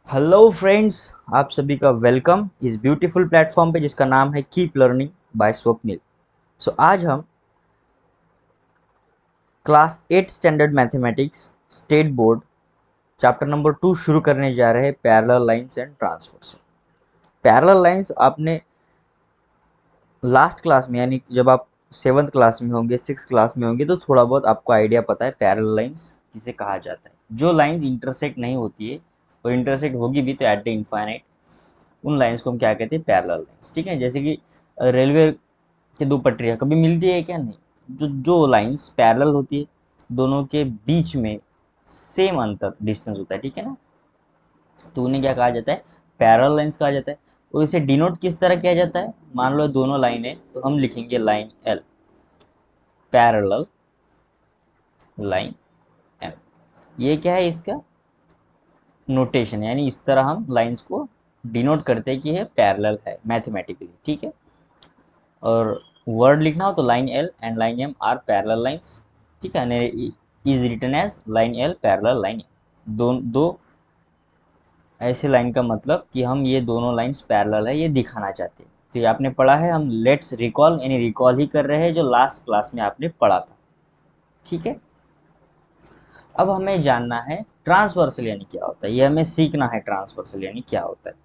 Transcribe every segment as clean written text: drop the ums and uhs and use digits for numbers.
Hello friends, आप सभी का वेलकम इस ब्यूटीफुल प्लेटफॉर्म पे जिसका नाम है कीप लर्निंग बाय स्वप्निल। आज हम class 8 standard mathematics state board chapter number 2 शुरू करने जा रहे हैं, parallel lines and transverse. Parallel lines आपने लास्ट क्लास में यानी जब आप 7th क्लास में होंगे, 6th क्लास में होंगे तो थोड़ा बहुत आपको आइडिया पता है पैरेलल लाइंस किसे कहा जाता है। जो लाइंस इंटरसेक्ट नहीं होती है और इंटरसेक्ट होगी भी तो एट द इनफाइनाइट, उन लाइंस को हम क्या कहते हैं, पैरेलल लाइंस। ठीक है, जैसे कि रेलवे के दो पटरियाँ कभी मिलती है क्या? नहीं। जो जो लाइंस पैरेलल होती है, दोनों के बीच में सेम अंतर डिस्टेंस होता है, ठीक है ना, तो उन्हें क्या कहा जाता है? पैरेलल लाइंस कहा जाता है। और इसे डिनोट किस तरह किया जाता है? मान लो दोनों लाइन है तो हम लिखेंगे line l, parallel line m. ये क्या है? इसका नोटेशन, यानी इस तरह हम लाइंस को डिनोट करते हैं कि ये पैरेलल है मैथमेटिकली, ठीक है। और वर्ड लिखना हो तो line l and line m are parallel lines, ठीक है। Is written as line l parallel line m. दो ऐसे लाइन का मतलब कि हम ये दोनों लाइंस पैरेलल है ये दिखाना चाहते हैं। तो ये आपने पढ़ा है, हम लेट्स रिकॉल यानी रिकॉल ही कर रहे हैं जो लास्ट क्लास में आपने पढ़ा था, ठीक है। अब हमें जानना है ट्रांसवर्सल यानी क्या होता है, ये हमें सीखना है ट्रांसवर्सल यानी क्या होता है।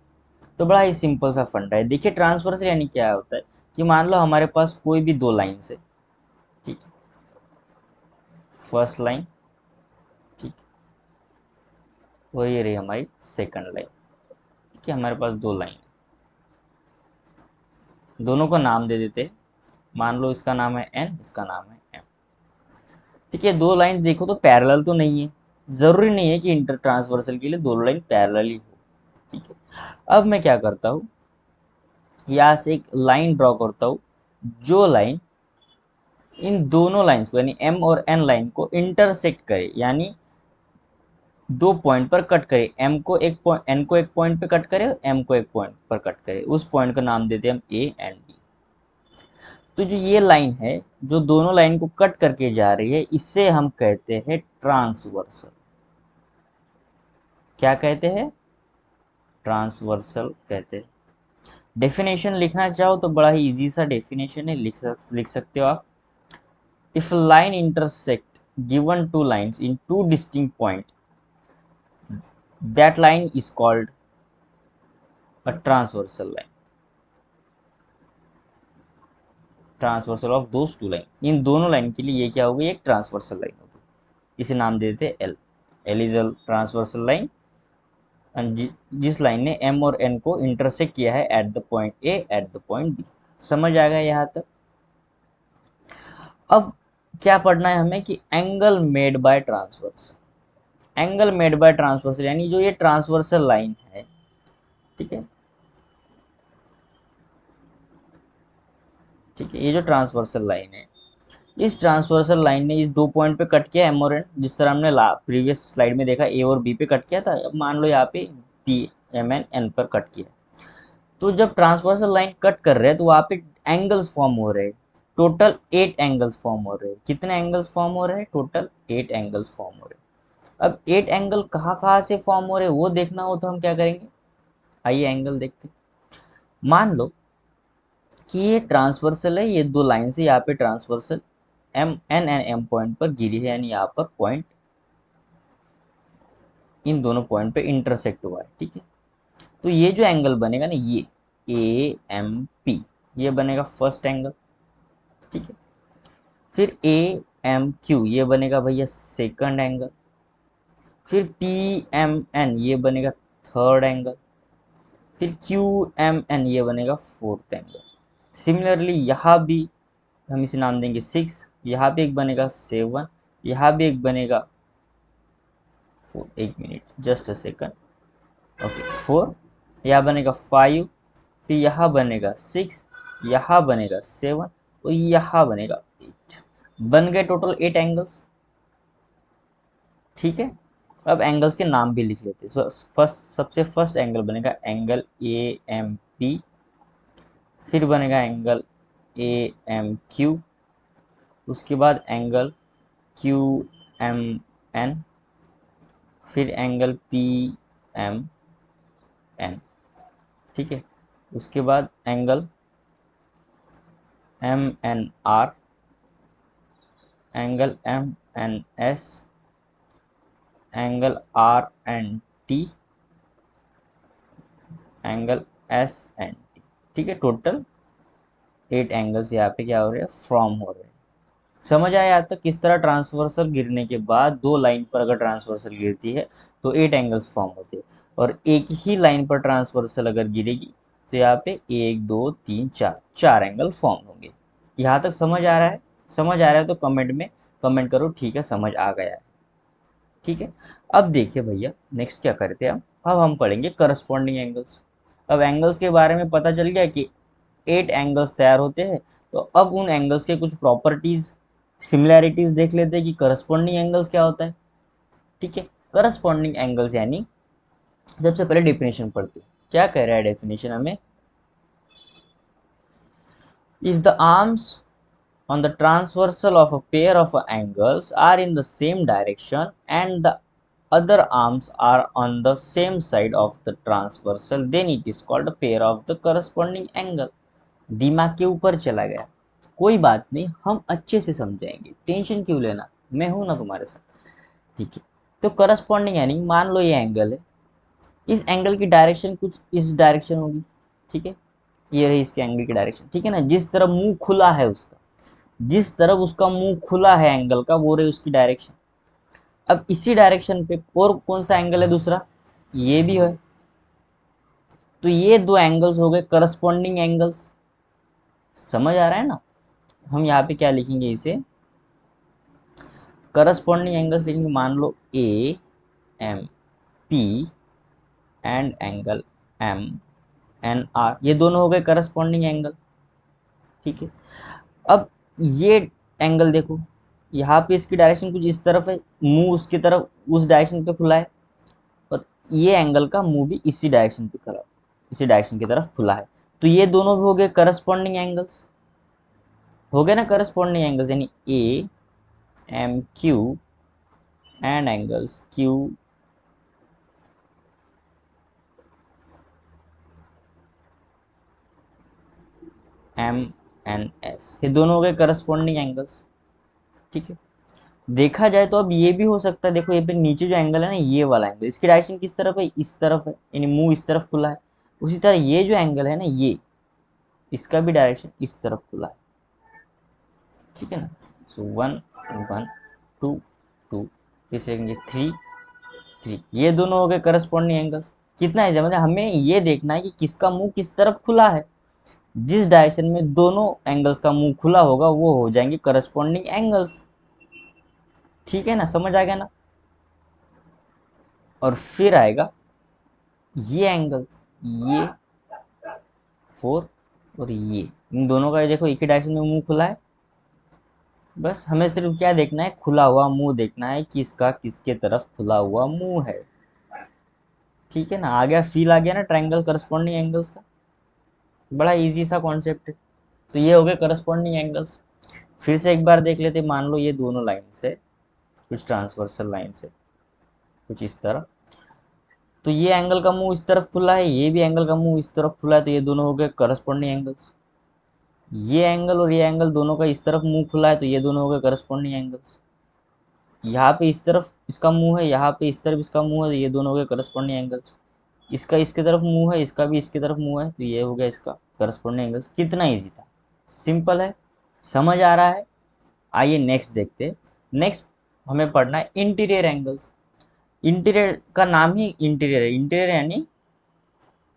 तो बड़ा ही सिंपल सा फंडा है। देखिए ट्रांसवर्सल यानी क्या होता है कि मान लो हमारे पास कोई भी दो लाइंस है, ठीक है। फर्स्ट लाइन, ठीक है, और ये रही हमारी सेकंड लाइन, ठीक है। हमारे पास दो लाइन, दोनों को नाम दे देते हैं। मान लो इसका नाम है एन, इसका नाम है एम, ठीक है। दो लाइन देखो तो पैरेलल तो नहीं है, जरूरी नहीं है कि इंटर ट्रांसवर्सल के लिए दोनों लाइन पैरेलल ही हो, ठीक है। अब मैं क्या करता हूँ, यहाँ से एक लाइन ड्रॉ करता हूँ जो लाइन इन दोनों लाइंस को यानी एम और एन लाइन को इंटरसेक्ट करे, यानी दो पॉइंट पर कट करे। एम को एक पॉइंट, एन को एक पॉइंट पे कट करे और एम को एक पॉइंट पर कट करे। उस पॉइंट का नाम देते हैं हम ए एंड बी। तो जो ये लाइन है जो दोनों लाइन को कट करके जा रही है, इससे हम कहते हैं ट्रांसवर्सल। क्या कहते हैं? ट्रांसवर्सल कहते हैं। डेफिनेशन लिखना चाहो तो बड़ा ही इजी सा डेफिनेशन है, लिख सकते हो आप। If line intersect given two lines in two distinct point, that line is called a transversal line. Transversal of those two line, इन दोनों लाइन के लिए ये क्या होगी? एक ट्रांसवर्सल लाइन होगी। इसे नाम दे देते हैं L. L is a transversal line, जिस लाइन ने एम और एन को इंटरसेक्ट किया है at the point A at the point B. समझ आ गया यहाँ तक? अब क्या पढ़ना है हमें कि angle made by transverse. Angle made by transversal यानी जो ये ट्रांसवर्सल लाइन है, ठीक है, ठीक है, ये जो ट्रांसवर्सल लाइन है, इस ट्रांसवर्सल लाइन ने इस दो पॉइंट पे कट किया एम और एन, जिस तरह हमने प्रीवियस स्लाइड में देखा ए और बी पे कट किया था। अब मान लो यहाँ पे पी एम एन एन पर कट किया। तो जब ट्रांसवर्सल लाइन कट कर रहे हैं तो वहाँ पे एंगल्स फॉर्म हो रहे हैं। टोटल 8 एंगल्स फॉर्म हो रहे हैं। कितने एंगल्स फॉर्म हो रहे हैं? टोटल 8 एंगल्स फॉर्म हो रहे हैं। अब 8 एंगल कहाँ कहाँ से फॉर्म हो रहे हैं वो देखना हो तो हम क्या करेंगे, आइए एंगल देखते हैं। मान लो कि ये ट्रांसवर्सल है, ये दो लाइन से यहाँ पे transversal M N and M point पर गिरी है, यानी यहाँ पर पॉइंट इन दोनों पॉइंट पे इंटरसेक्ट हुआ है, ठीक है। तो ये जो एंगल बनेगा ना, ये ए एम पी, ये बनेगा फर्स्ट एंगल, ठीक है। फिर ए एम क्यू ये बनेगा भैया सेकंड एंगल। फिर पी एम एन ये बनेगा थर्ड एंगल। फिर क्यू एम एन ये बनेगा फोर्थ एंगल। सिमिलरली यहाँ भी हम इसे नाम देंगे 6, यहाँ भी एक बनेगा 7, यहाँ भी एक बनेगा 4, एक minute just a second, okay 4, यहाँ बनेगा 5, फिर यहाँ बनेगा 6, यहाँ बनेगा 7 और यहाँ बनेगा 8। बन गए टोटल 8 एंगल्स, ठीक है। अब एंगल्स के नाम भी लिख लेते हैं। सबसे फर्स्ट एंगल बनेगा एंगल ए एम पी। फिर बनेगा एंगल ए एम क्यू। उसके बाद एंगल क्यू एम एन। फिर एंगल पी एम। एन, ठीक है। उसके बाद angle M N R, angle M N S, angle R N T, angle S N T, ठीक है। टोटल 8 एंगल्स यहाँ पे क्या हो रहे हैं, फॉर्म हो रहे हैं। समझ आया यहाँ तक किस तरह ट्रांसवर्सल गिरने के बाद दो लाइन पर अगर ट्रांसवर्सल गिरती है तो 8 एंगल्स फॉर्म होते हैं, और एक ही लाइन पर ट्रांसवर्सल अगर गिरेगी तो यहाँ पे 1 2 3 4 4 एंगल फॉर्म होंगे। यहाँ तक समझ आ रहा है? समझ आ रहा है तो कमेंट में कमेंट करो, ठीक है समझ आ गया है, ठीक है। अब देखिए भैया नेक्स्ट क्या करते हैं हम, अब हम पढ़ेंगे करस्पॉन्डिंग एंगल्स। अब एंगल्स के बारे में पता चल गया कि 8 एंगल्स तैयार होते हैं, तो अब उन एंगल्स के कुछ प्रॉपर्टीज, सिमिलैरिटीज देख लेते हैं कि करस्पॉन्डिंग एंगल्स क्या होता है, ठीक है। करस्पॉन्डिंग एंगल्स यानी सबसे पहले डेफिनेशन पढ़ते हैं, क्या कह रहा है डेफिनेशन हमें, if the arms on the transversal of a pair of angles are in the same direction and the other arms are on the same side of the transversal, then it is called a pair of the corresponding angle। दिमाग के ऊपर चला गया, कोई बात नहीं, हम अच्छे से समझाएंगे, टेंशन क्यों लेना, मैं हूं ना तुम्हारे साथ, ठीक है। तो करस्पॉन्डिंग यानी मान लो ये एंगल है, इस एंगल की डायरेक्शन कुछ इस डायरेक्शन होगी, ठीक है। ये रही इसके एंगल की डायरेक्शन, ठीक है ना। जिस तरफ मुंह खुला है उसका, जिस तरफ उसका मुंह खुला है एंगल का, वो रही उसकी डायरेक्शन। अब इसी डायरेक्शन पे और कौन सा एंगल है दूसरा, ये भी है, तो ये दो एंगल्स हो गए करस्पॉन्डिंग एंगल्स। समझ आ रहा है ना। हम यहाँ पे क्या लिखेंगे, इसे करस्पॉन्डिंग एंगल्स लिखेंगे, मान लो A M P and angle M N R, ये दोनों हो गए करस्पॉन्डिंग एंगल, ठीक है। अब ये एंगल देखो, यहाँ पे इसकी डायरेक्शन कुछ इस तरफ है, मुंह उसकी तरफ उस डायरेक्शन पे खुला है, और ये एंगल का मुंह भी इसी डायरेक्शन पे खुला, इसी डायरेक्शन की तरफ खुला है, तो ये दोनों भी हो गए करस्पॉन्डिंग एंगल्स, हो गए ना करस्पॉन्डिंग एंगल्स, यानी A M Q and angles Q M N S, ये दोनों हो गए करस्पॉन्डिंग एंगल्स, ठीक है। देखा जाए तो अब ये भी हो सकता है, देखो ये पे नीचे जो एंगल है ना, ये वाला एंगल, इसकी डायरेक्शन किस तरफ है, इस तरफ है, यानी मुंह इस तरफ खुला है। उसी तरह ये जो एंगल है ना, ये इसका भी डायरेक्शन इस तरफ खुला है, ठीक है ना। सो 1 1 2 2, फिर से थ्री थ्री, ये दोनों हो गए करस्पॉन्डिंग एंगल्स। कितना है, मतलब हमें ये देखना है कि किसका मुंह किस तरफ खुला है, जिस डायरेक्शन में दोनों एंगल्स का मुंह खुला होगा वो हो जाएंगे करस्पॉन्डिंग एंगल्स, ठीक है ना, समझ आ गया ना। और फिर आएगा ये एंगल्स, ये 4 और ये, इन दोनों का देखो एक ही डायरेक्शन में मुंह खुला है, बस हमें सिर्फ क्या देखना है, खुला हुआ मुंह देखना है, किसका किसके तरफ खुला हुआ मुंह है, ठीक है ना। आ गया, फील आ गया ना ट्रायंगल करस्पॉन्डिंग एंगल्स का, बड़ा इजी सा कॉन्सेप्ट है। तो ये हो गए करस्पॉन्डिंग एंगल्स। फिर से एक बार देख लेते, मान लो ये दोनों लाइन से कुछ ट्रांसवर्सल लाइन से कुछ इस तरह, तो ये एंगल का मुंह इस तरफ खुला है, ये भी एंगल का मुंह इस तरफ खुला है, तो ये दोनों हो गए करस्पॉन्डिंग एंगल्स। ये एंगल और ये एंगल दोनों का इस तरफ मुंह खुला है, तो ये दोनों हो गए करस्पॉन्डिंग एंगल्स। यहाँ पे इस तरफ इसका मुंह है, यहाँ पे इस तरफ इसका मुंह है, तो ये दोनों हो गए करस्पॉन्डिंग एंगल्स। इसका इसके तरफ मुंह है, इसका भी इसके तरफ मुंह है, तो ये हो गया इसका करस्पॉन्डिंग एंगल्स। कितना ईजी था, सिंपल है, समझ आ रहा है। आइए नेक्स्ट देखते हैं। नेक्स्ट हमें पढ़ना है इंटीरियर एंगल्स। इंटीरियर का नाम ही इंटीरियर है, इंटीरियर यानी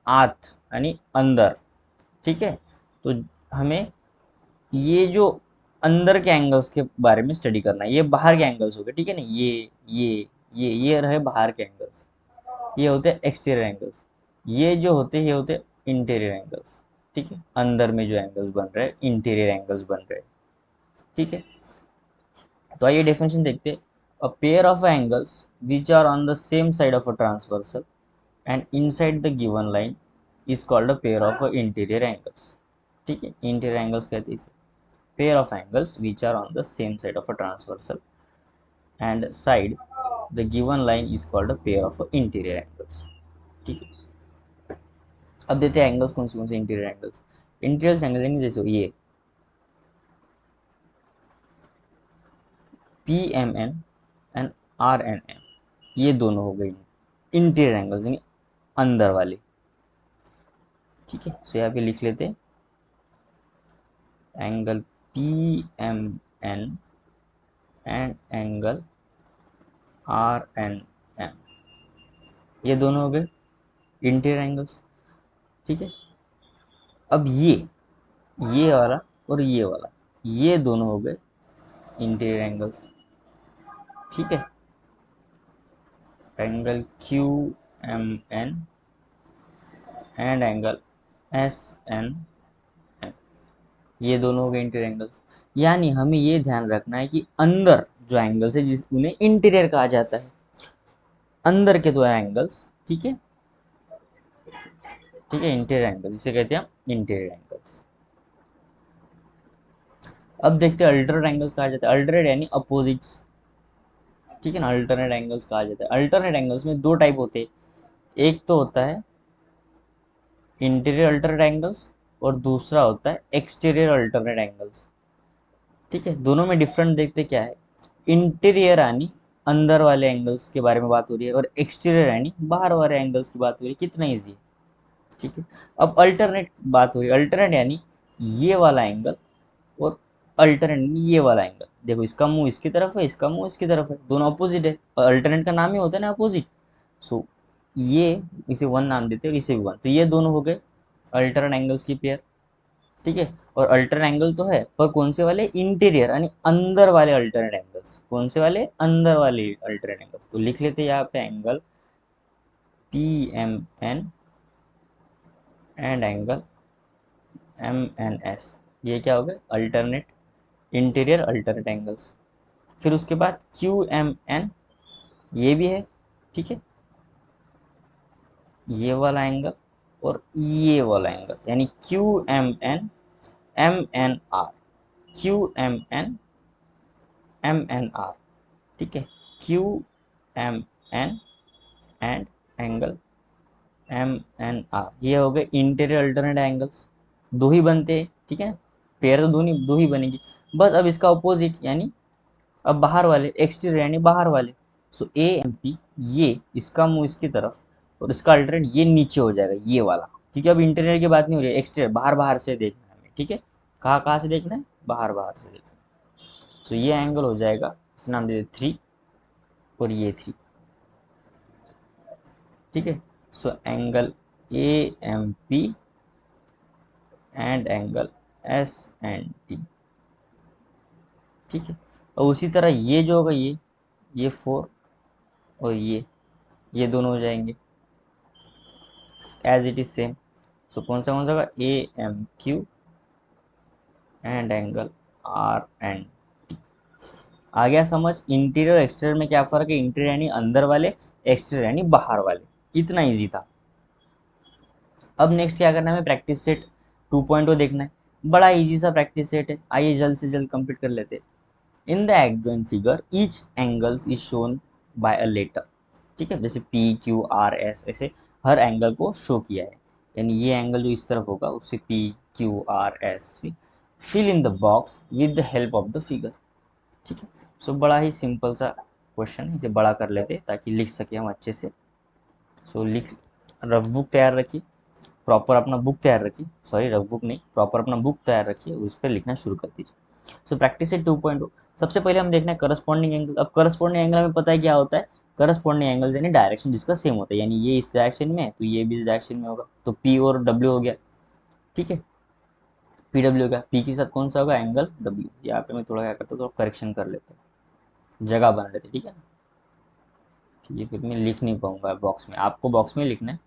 आत यानी अंदर, ठीक है। तो हमें ये जो अंदर के एंगल्स के बारे में स्टडी करना है, ये बाहर के एंगल्स हो गए, ठीक है ना। ये रहे बाहर के एंगल्स, ये होते हैं एक्सटीरियर एंगल्स। ये जो होते हैं ये होते हैं इंटीरियर एंगल्स, ठीक है। अंदर में जो एंगल्स बन रहे हैं इंटीरियर एंगल्स बन रहे हैं, ठीक है। तो आइए डेफिनेशन देखते हैं। A pair of angles which are on the same side of a transversal and inside the given line is called a pair of interior angles, ठीक है। इंटीरियर एंगल्स कहते हैं इसे, pair of angles which are on the same side of a transversal and side the given line is called a pair of interior angles, ठीक है। अब देते हैं एंगल्स कौन से इंटीरियर एंगल्स। इंटीरियर एंगल यानी जैसे ये P M N and R N M, ये दोनों हो गए इंटीरियर एंगल्स यानी अंदर वाले। ठीक है, सो यहाँ पे लिख लेते हैं angle P M N and angle R N M, ये दोनों हो गए इंटीरियर एंगल्स। ठीक है, अब ये वाला और ये वाला, ये दोनों हो गए इंटीरियर एंगल्स। ठीक है, angle Q M N and angle S N M, ये दोनों हो गए इंटीरियर एंगल्स। यानी हमें ये ध्यान रखना है कि अंदर जो एंगल्स है जिस उन्हें इंटीरियर कहा जाता है, अंदर के दो एंगल्स। ठीक है, ठीक है, इंटीरियर एंगल जिसे कहते हैं हम इंटीरियर एंगल्स। अब देखते हैं अल्टरनेट एंगल्स कहा जाता है, अल्टरनेट यानी अपोजिट्स। ठीक है ना, अल्टरनेट एंगल्स कहा जाता है। अल्टरनेट एंगल्स में दो टाइप होते हैं, एक तो होता है इंटीरियर अल्टरनेट एंगल्स और दूसरा होता है एक्सटीरियर अल्टरनेट एंगल्स। ठीक है, दोनों में डिफरेंट देखते क्या है। इंटीरियर यानी अंदर वाले एंगल्स के बारे में बात हो रही है और एक्सटीरियर यानी बाहर वाले एंगल्स की बात हो रही है। कितना ईजी है। ठीक है, अब अल्टरनेट बात हो रही है, अल्टरनेट यानी ये वाला एंगल और अल्टरनेट ये वाला एंगल। देखो इसका मुंह इसकी तरफ है, इसका मुंह इसकी तरफ है, दोनों अपोजिट है और अल्टरनेट का नाम ही होता है ना अपोजिट। सो ये इसे वन नाम देते हैं और इसे भी वन, तो ये दोनों हो गए अल्टरनेट एंगल्स की पेयर। ठीक है, और अल्टरनेट एंगल तो है पर कौन से वाले, इंटीरियर यानी अंदर वाले अल्टरनेट एंगल्स। कौन से वाले, अंदर वाले अल्टरनेट एंगल्स। तो लिख लेते हैं यहाँ पे angle P M N and angle M N S, ये क्या हो गए अल्टरनेट इंटीरियर अल्टरनेट एंगल्स। फिर उसके बाद क्यू एम एन, ये भी है। ठीक है, ये वाला एंगल और ये वाला एंगल यानी Q M N R, Q M N R. ठीक है, Q M N and angle M N R, ये हो गए इंटीरियर अल्टरनेट एंगल्स। दो ही बनते हैं। ठीक है ना, पेयर तो दो ही बनेगी। बस अब इसका अपोजिट यानी अब बाहर वाले, एक्सटीरियर यानी बाहर वाले। सो ए एम पी, ये इसका मुंह इसकी तरफ और इसका अल्टरनेट ये नीचे हो जाएगा ये वाला। ठीक है, अब इंटीरियर की बात नहीं हो रही है, एक्सटीरियर बाहर बाहर से देखना है हमें। ठीक है, कहाँ कहाँ से देखना है, बाहर बाहर से देखना है। तो ये एंगल हो जाएगा, इस नाम दे थ्री और ये थ्री। ठीक है, so angle A M P and angle S and T. ठीक है, और उसी तरह ये जो होगा ये फोर और ये दोनों हो जाएंगे as it is same. So कौन सा होगा, A M Q and angle R and. आ गया समझ इंटीरियर और एक्सटीरियर में क्या फर्क है। इंटीरियर यानी अंदर वाले, एक्सटीरियर यानी बाहर वाले। इतना इजी था। अब नेक्स्ट क्या करना है, हमें प्रैक्टिस सेट 2.0 देखना है। बड़ा इजी सा प्रैक्टिस सेट है, आइए जल्द से जल्द कंप्लीट कर लेते हैं। In the adjoint figure each angles is shown by a letter. ठीक है, जैसे पी क्यू आर एस, ऐसे हर एंगल को शो किया है। यानी ये एंगल जो इस तरफ होगा उसे P Q R S, fill in the box with the help of the figure. ठीक है, सो बड़ा ही सिंपल सा क्वेश्चन है, इसे बड़ा कर लेते ताकि लिख सके हम अच्छे से। सो लिख, रफ बुक तैयार रखिए, प्रॉपर अपना बुक तैयार रखिए, सॉरी रफ बुक नहीं, प्रॉपर अपना बुक तैयार रखिए, उस पर लिखना शुरू कर दीजिए। सो प्रैक्टिस है 2.0। सबसे पहले हम देखना है करस्पॉन्डिंग एंगल। अब करस्पॉन्डिंग एंगल हमें पता है क्या होता है, करस्पॉन्डिंग एंगल यानी डायरेक्शन जिसका सेम होता है, यानी ये इस डायरेक्शन में है तो ये भी इस डायरेक्शन में होगा, तो पी और डब्ल्यू हो गया। ठीक है, पी डब्ल्यू का पी के साथ कौन सा होगा, एंगल डब्ल्यू। यहाँ पे मैं थोड़ा क्या करता हूँ, थोड़ा करेक्शन कर लेता हूँ, जगह बना लेते। ठीक है ना, ठीक है, फिर मैं लिख नहीं पाऊंगा बॉक्स में, आपको बॉक्स में लिखना है।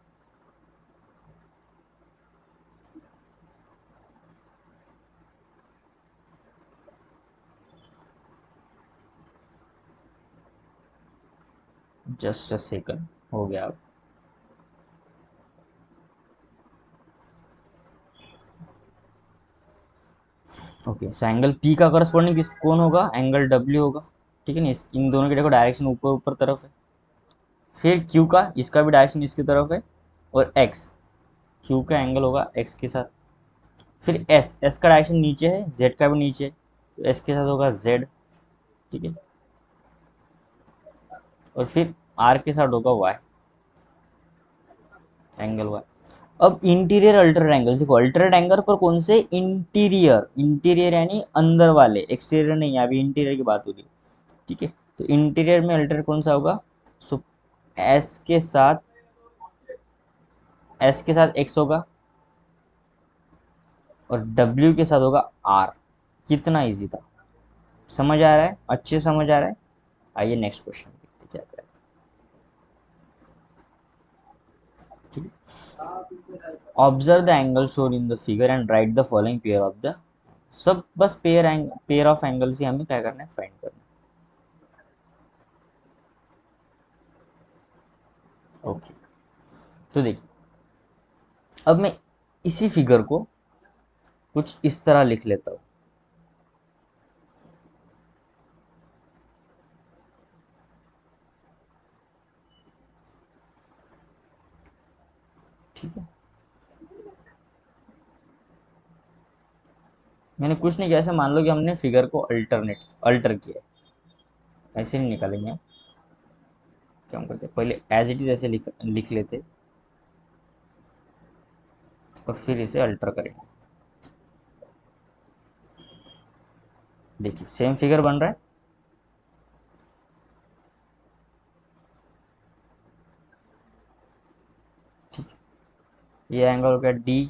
जस्ट अ सेकंड, हो गया। अब ओके, सो एंगल पी का करस्पॉन्डिंग किस कौन होगा, एंगल डब्ल्यू होगा। ठीक है ना, इन दोनों की देखो डायरेक्शन ऊपर ऊपर तरफ है। फिर क्यू का, इसका भी डायरेक्शन इसकी तरफ है और एक्स, क्यू का एंगल होगा एक्स के साथ। फिर एस, एस का डायरेक्शन नीचे है, जेड का भी नीचे है, तो एस के साथ होगा जेड, ठीक है। और फिर आर के साथ होगा वाई, एंगल वाई। अब इंटीरियर अल्टरेट एंगल देखो, अल्टरेट एंगल पर कौन से, इंटीरियर, इंटीरियर यानी अंदर वाले, एक्सटीरियर नहीं, अभी इंटीरियर की बात हो रही है, ठीक है। तो इंटीरियर में अल्टरेट कौन सा होगा, सो एस के साथ, एस के साथ एक्स होगा और डब्ल्यू के साथ होगा आर। कितना इजी था, समझ आ रहा है, अच्छे समझ आ रहा है। आइए नेक्स्ट क्वेश्चन देखते क्या करें, ठीक है। Observe the angle shown in the figure and right the following pair of the, सब बस पेयर ऑफ एंगल्स ही हमें क्या करना है, फाइंड करना है। ओके, तो देखिए अब मैं इसी फिगर को कुछ इस तरह लिख लेता हूँ, ठीक है। मैंने कुछ नहीं किया, ऐसा मान लो कि हमने फिगर को अल्टर किया है, ऐसे नहीं निकालेंगे हम। क्या हम करते हैं, पहले एज इट इज ऐसे लिख लेते और फिर इसे अल्टर करेंगे। देखिए सेम फिगर बन रहा है, ठीक है। ये एंगल हो गया डी,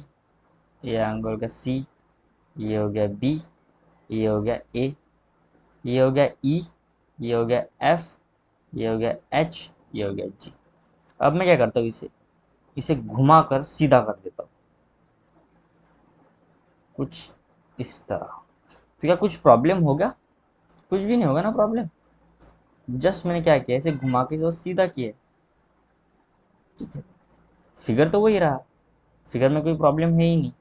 ये एंगल हो गया सी, ये हो गया बी, ये हो गया ए, ये हो गया ई, ये हो गया एफ, ये हो गया एच, ये हो गया जी। अब मैं क्या करता हूँ, इसे इसे घुमा कर सीधा कर देता हूँ कुछ इस तरह। तो क्या कुछ प्रॉब्लम होगा, कुछ भी नहीं होगा ना प्रॉब्लम, जस्ट मैंने क्या किया, इसे घुमा के जो सीधा किया, ठीक है। फिगर तो वही रहा, फिगर में कोई प्रॉब्लम है ही नहीं,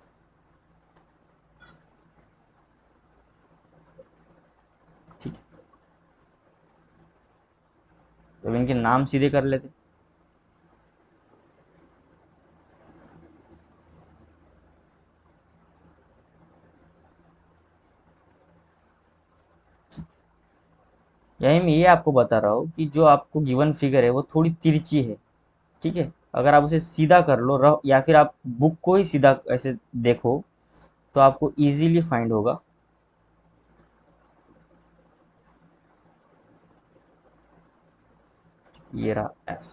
ठीक है। तो इनके नाम सीधे कर लेते, यही मैं ये आपको बता रहा हूँ कि जो आपको गिवन फिगर है वो थोड़ी तिरछी है, ठीक है। अगर आप उसे सीधा कर लो रफ, या फिर आप बुक को ही सीधा ऐसे देखो तो आपको इजीली फाइंड होगा। ये रहा एफ।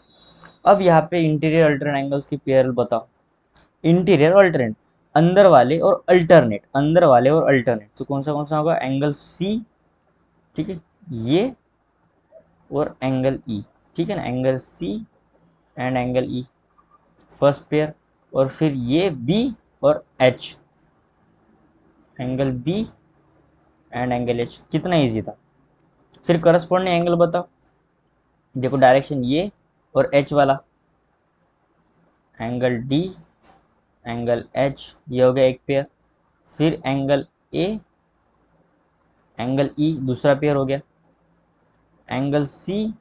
अब यहाँ पे इंटीरियर अल्टरनेट एंगल्स की पेयर बताओ, इंटीरियर अल्टरनेट, अंदर वाले और अल्टरनेट, अंदर वाले और अल्टरनेट, तो कौन सा होगा, एंगल सी, ठीक है, ये और एंगल ई, ठीक है ना, angle C and angle E, first pair. और फिर ये बी और H, angle B and angle H, कितना इजी था। फिर करस्पॉन्डिंग एंगल बताओ, देखो डायरेक्शन ये और एच वाला, एंगल डी, एंगल एच, ये हो गया एक पेयर। फिर एंगल ए, एंगल ई दूसरा पेयर हो गया, एंगल सी,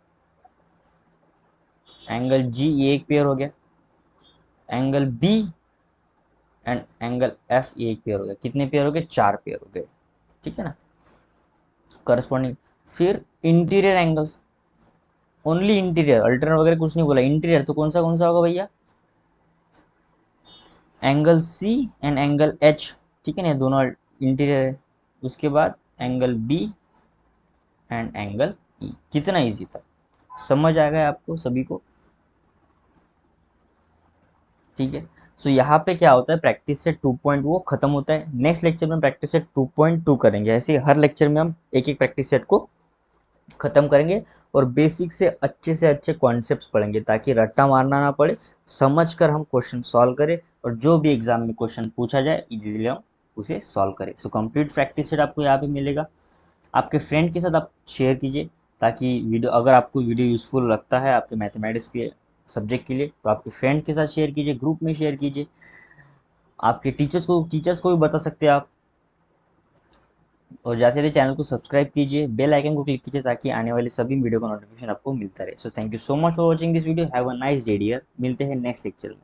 एंगल जी, ये एक पेयर हो गया, angle B and angle F, ये एक पेयर हो गया। कितने पेयर हो गए, चार पेयर हो गए, ठीक है ना, करस्पॉन्डिंग। फिर interior angles, only interior, alternate वगैरह कुछ नहीं बोला, इंटीरियर, तो कौन सा होगा भैया, angle C and angle H, ठीक है ना, दोनों इंटीरियर है। उसके बाद angle B and angle E. कितना इजी था, समझ आ गया आपको सभी को, ठीक है। सो यहाँ पे क्या होता है, प्रैक्टिस से 2 वो खत्म होता है। नेक्स्ट लेक्चर में प्रैक्टिस सेट 2.2 करेंगे, ऐसे हर लेक्चर में हम एक एक प्रैक्टिस सेट को खत्म करेंगे और बेसिक से अच्छे कॉन्सेप्ट्स पढ़ेंगे ताकि रट्टा मारना ना पड़े, समझ कर हम क्वेश्चन सॉल्व करें और जो भी एग्जाम में क्वेश्चन पूछा जाए इजीली हम उसे सॉल्व करें। सो कंप्लीट प्रैक्टिस सेट आपको यहाँ पे मिलेगा, आपके फ्रेंड के साथ आप शेयर कीजिए ताकि वीडियो, अगर आपको वीडियो यूज़फुल लगता है आपके मैथमेटिक्स के सब्जेक्ट के लिए तो आपके फ्रेंड के साथ शेयर कीजिए, ग्रुप में शेयर कीजिए, आपके टीचर्स को भी बता सकते हैं आप। और जाते थे चैनल को सब्सक्राइब कीजिए, बेल आइकन को क्लिक कीजिए ताकि आने वाले सभी वीडियो का नोटिफिकेशन आपको मिलता रहे। So thank you so much for watching this video, have a nice day dear, मिलते हैं नेक्स्ट लेक्चर में।